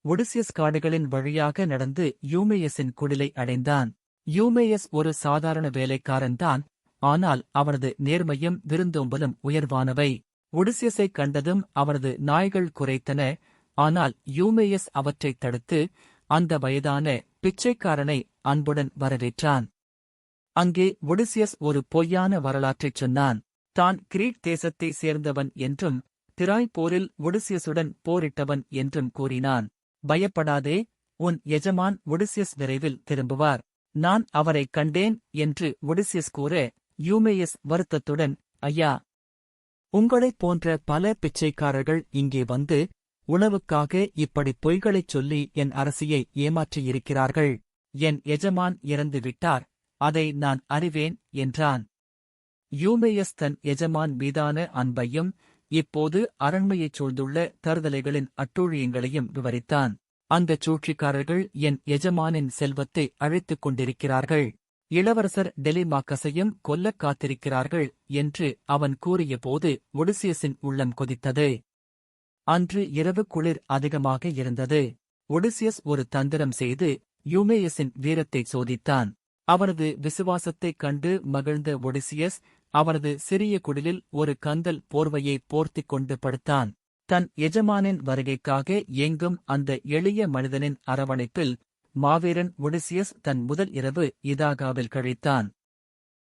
Odysseus காடுகளின் வழியாக நடந்து யூமேயஸின் குடிலை அடைந்தான். யூமேயஸ் ஒரு சாதாரண வேலைக்காரன்தான், ஆனால் அவனது நேர்மையும் விருந்தோம்பலும் உயர்வானவை. ஒடிசியஸைக் கண்டதும் அவனது நாய்கள் குரைத்தன, ஆனால் யூமேயஸ் அவற்றைத் தடுத்து அந்த வயதான பிச்சைக்காரனை அன்புடன் வரவேற்றான். அங்கே ஒடிசியஸ் ஒரு பொய்யான வரலாற்றைச் சொன்னான். தான் கிரீட் தேசத்தைச் சேர்ந்தவன் என்றும் திராய் போரில் ஒடிசியஸுடன் போரிட்டவன் என்றும் கூறினான். பயப்படாதே, உன் எஜமான் ஒடிசியஸ் விரைவில் திரும்புவார். நான் அவரைக் கண்டேன் என்று ஒடிசியஸ் கூற, யூமேயஸ் வருத்தத்துடன், ஐயா, உங்களைப் போன்ற பல பிச்சைக்காரர்கள் இங்கே வந்து உணவுக்காக இப்படிப் பொய்களைச் சொல்லி என் அரசியை ஏமாற்றியிருக்கிறார்கள். என் எஜமான் இறந்துவிட்டார், அதை நான் அறிவேன் என்றான். யூமேயஸ் தன் எஜமான் மீதான அன்பையும் இப்போது அரண்மையைச் சூழ்ந்துள்ள தருதலைகளின் அட்டூழியங்களையும் விவரித்தான். அந்தச் சூழ்ச்சிக்காரர்கள் என் எஜமானின் செல்வத்தை அழித்துக் கொண்டிருக்கிறார்கள், இளவரசர் டெலிமாக்கஸையும் கொல்லக் காத்திருக்கிறார்கள் என்று அவன் கூறியபோது ஒடிசியஸின் உள்ளம் கொதித்தது. அன்று இரவு குளிர் அதிகமாக இருந்தது. ஒடிசியஸ் ஒரு தந்திரம் செய்து யூமேயஸின் வீரத்தை சோதித்தான். அவனது விசுவாசத்தைக் கண்டு மகிழ்ந்த ஒடிசியஸ் அவனது சிறிய குடிலில் ஒரு கந்தல் போர்வையை போர்த்திக் கொண்டு படுத்தான். தன் எஜமானின் வருகைக்காக ஏங்கும் அந்த எளிய மனிதனின் அரவணைப்பில் மாவீரன் ஒடிசியஸ் தன் முதல் இரவு இதாகாவில் கழித்தான்.